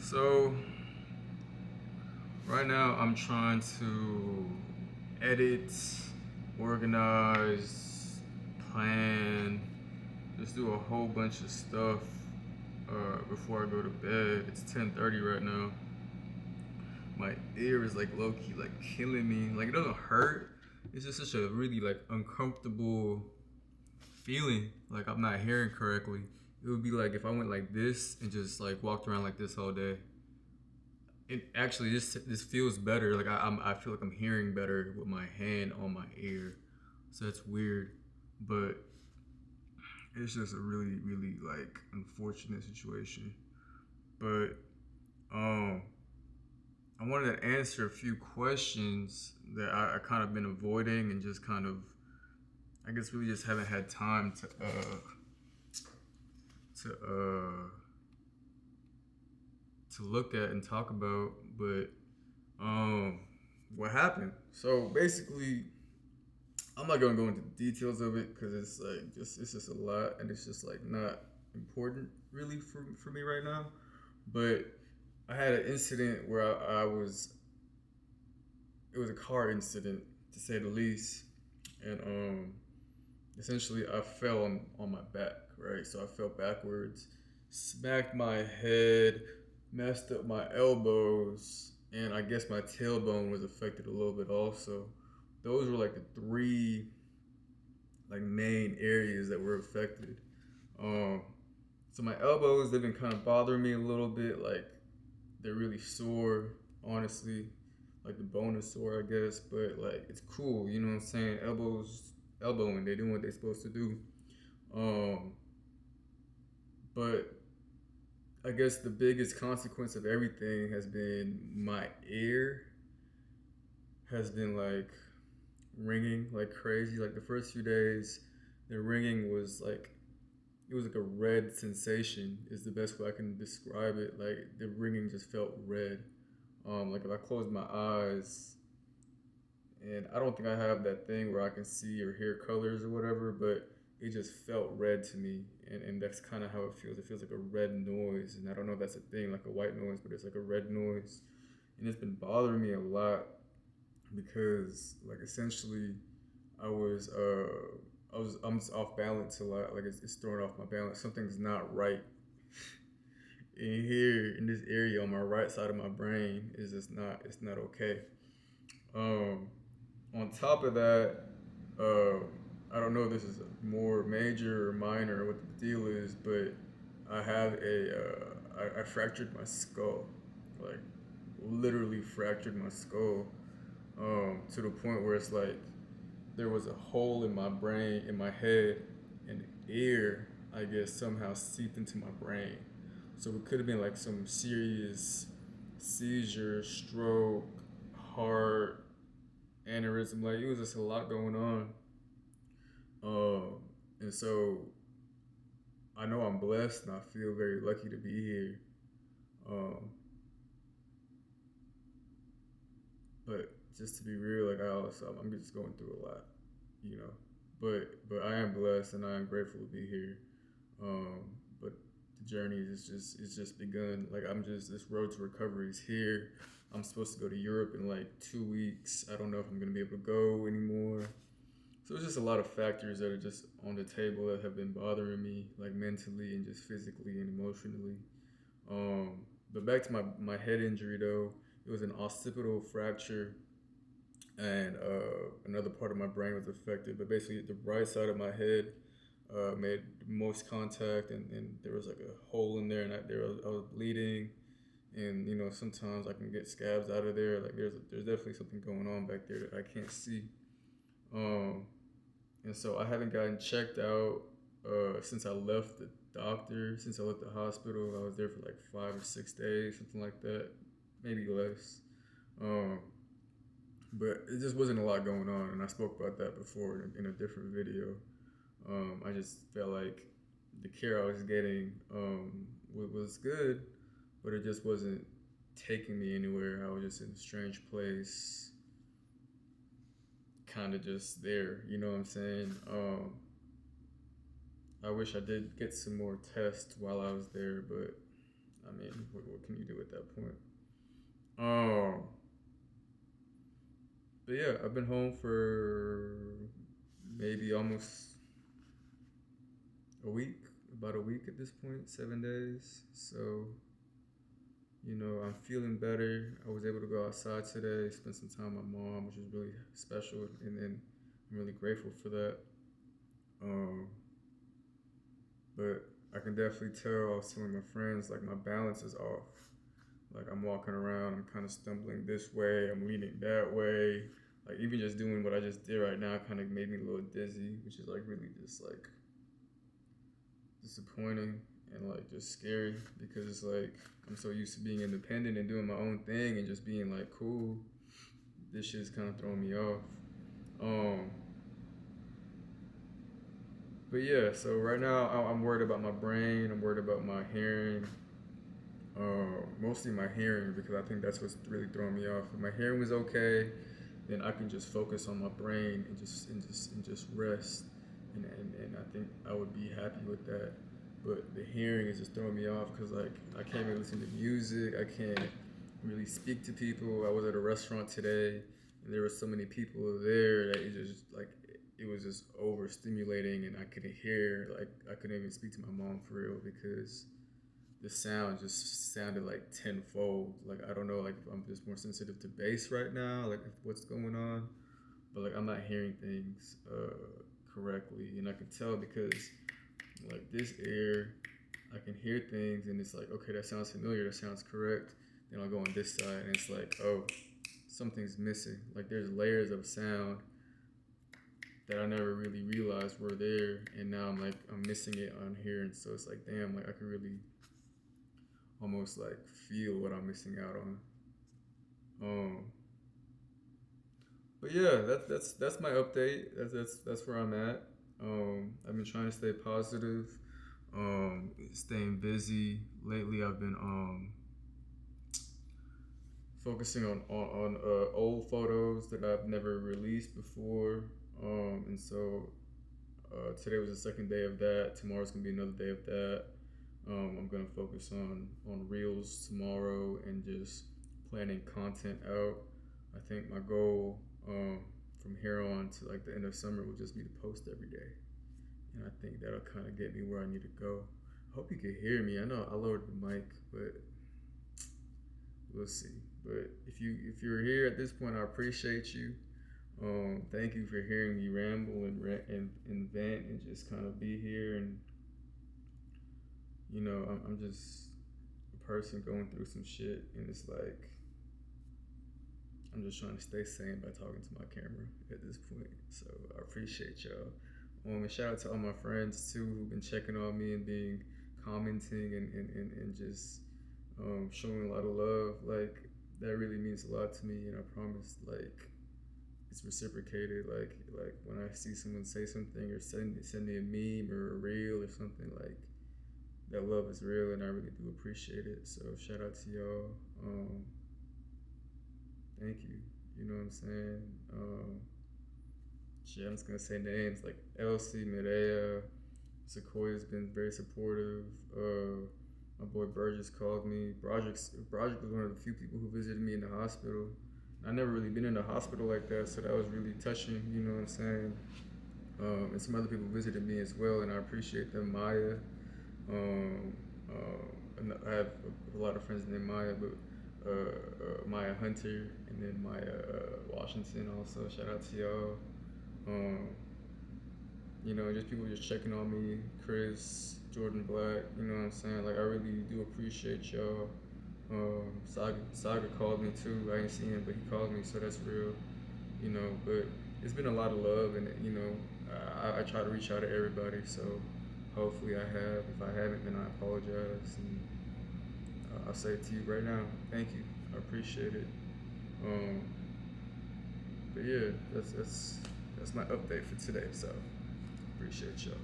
So right now I'm trying to edit, organize, plan, just do a whole bunch of stuff before I go to bed. It's 10:30 right now. My ear is like low key like killing me. Like it doesn't hurt. It's just such a really like uncomfortable feeling. Like I'm not hearing correctly. It would be like if I went like this and just like walked around like this all day. It actually this feels better. Like I feel like I'm hearing better with my hand on my ear. So that's weird, but it's just a really like unfortunate situation. But um, I wanted to answer a few questions that I kind of been avoiding and just kind of I guess really just haven't had time to to look at and talk about. But um, what happened? So basically, I'm not gonna go into the details of it because it's like just it's just a lot and it's just like not important really for me right now. But I had an incident where I was it was a car incident to say the least, and essentially I fell on my back, right? So I fell backwards, smacked my head, messed up my elbows, and I guess my tailbone was affected a little bit also. Those were like the three like main areas that were affected. Um, so my elbows they've been kind of bothering me a little bit. Like they're really sore, honestly. Like the bone is sore, I guess, but like it's cool. You know what I'm saying? Elbowing, they're doing what they're supposed to do. Um, but I guess the biggest consequence of everything has been my ear has been like ringing like crazy. Like the first few days, the ringing was like it was like a red sensation is the best way I can describe it. Like the ringing just felt red. Like if I closed my eyes, and I don't think I have that thing where I can see or hear colors or whatever, but it just felt red to me, and that's kind of how it feels. It feels like a red noise, and I don't know if that's a thing, like a white noise, but it's like a red noise, and it's been bothering me a lot because, like, essentially, I was I'm just off balance a lot. Like it's throwing off my balance. Something's not right in here in this area on my right side of my brain. Is just not it's not okay. Um, on top of that, uh, I don't know if this is more major or minor, what the deal is, but I have I fractured my skull, like literally fractured my skull, to the point where it's like there was a hole in my brain, in my head, and air, I guess, somehow seeped into my brain. So it could have been like some serious seizure, stroke, heart, aneurysm. Like it was just a lot going on. And so I know I'm blessed and I feel very lucky to be here. Um, but just to be real, like I also I'm just going through a lot, you know. But I am blessed and I am grateful to be here. Um, but the journey is just begun. Like I'm just this road to recovery is here. I'm supposed to go to Europe in like 2 weeks. I don't know if I'm gonna be able to go anymore. So it's just a lot of factors that are just on the table that have been bothering me, like mentally and just physically and emotionally. Um, but back to my head injury though, it was an occipital fracture, and another part of my brain was affected. But basically, the right side of my head made most contact, and there was like a hole in there, and I was bleeding. And sometimes I can get scabs out of there. Like there's definitely something going on back there that I can't see. Um, And so I haven't gotten checked out since I left the doctor, since I left the hospital. I was there for like 5 or 6 days, something like that, maybe less. Um, but it just wasn't a lot going on, and I spoke about that before in a different video. I just felt like the care I was getting was good, but it just wasn't taking me anywhere. I was just in a strange place, kind of just there. You know what I'm saying? I wish I did get some more tests while I was there, but I mean, what can you do at that point? Um, but yeah, I've been home for maybe almost a week, about a week at this point, 7 days. So, I'm feeling better. I was able to go outside today, spend some time with my mom, which is really special, and I'm really grateful for that. Um, but I can definitely tell. I was telling my friends like my balance is off. Like I'm walking around, I'm kind of stumbling this way, I'm leaning that way. Like even just doing what I just did right now kind of made me a little dizzy, which is like really just like disappointing and like just scary because it's like I'm so used to being independent and doing my own thing and just being like cool. This shit's kind of throwing me off. Um, but yeah, so right now I'm worried about my brain. I'm worried about my hearing. Mostly my hearing because I think that's what's really throwing me off. If my hearing was okay, then I can just focus on my brain and just rest, and I think I would be happy with that. But the hearing is just throwing me off because like I can't really listen to music. I can't really speak to people. I was at a restaurant today, and there were so many people there that it just like it was just overstimulating, and I couldn't hear. Like I couldn't even speak to my mom for real because the sound just sounded like tenfold. Like I don't know, like if I'm just more sensitive to bass right now, like what's going on, but like I'm not hearing things correctly, and I can tell because like this ear, I can hear things, and it's like okay, that sounds familiar, that sounds correct. Then I'll go on this side, and it's like oh, something's missing. Like there's layers of sound that I never really realized were there, and now I'm missing it on here, and so it's like damn, like I could really almost like feel what I'm missing out on. Um, but yeah, that's my update. That's where I'm at. I've been trying to stay positive, staying busy. Lately, I've been focusing on old photos that I've never released before. And so today was the second day of that. Tomorrow's gonna be another day of that. I'm gonna focus on reels tomorrow and just planning content out. I think my goal from here on to like the end of summer will just be to post every day, and I think that'll kind of get me where I need to go. I hope you can hear me. I know I lowered the mic, but we'll see. But if you're here at this point, I appreciate you. Thank you for hearing me ramble and vent and just kind of be here and I'm just a person going through some shit, and it's like I'm just trying to stay sane by talking to my camera at this point. So I appreciate y'all. And shout out to all my friends too who've been checking on me and being commenting and just showing a lot of love. Like that really means a lot to me, and I promise like it's reciprocated. Like when I see someone say something or send me a meme or a reel or something like that love is real, and I really do appreciate it. So shout out to y'all. Thank you. You know what I'm saying? I'm just gonna say names like Elsie, Medea, Sequoia's been very supportive. My boy Burgess called me. Broderick was one of the few people who visited me in the hospital. I never really been in the hospital like that, so that was really touching. You know what I'm saying? And some other people visited me as well, and I appreciate them. Maya, um, and I have a lot of friends named Maya, but Maya Hunter and then Maya Washington also. Shout out to y'all. Um, just people just checking on me. Chris, Jordan Black. You know what I'm saying? Like I really do appreciate y'all. Saga called me too. I ain't seen him, but he called me, so that's real. But it's been a lot of love, and I try to reach out to everybody. So hopefully I have. If I haven't, then I apologize, and I'll say it to you right now. Thank you. I appreciate it. Um, but yeah, that's my update for today. So appreciate y'all.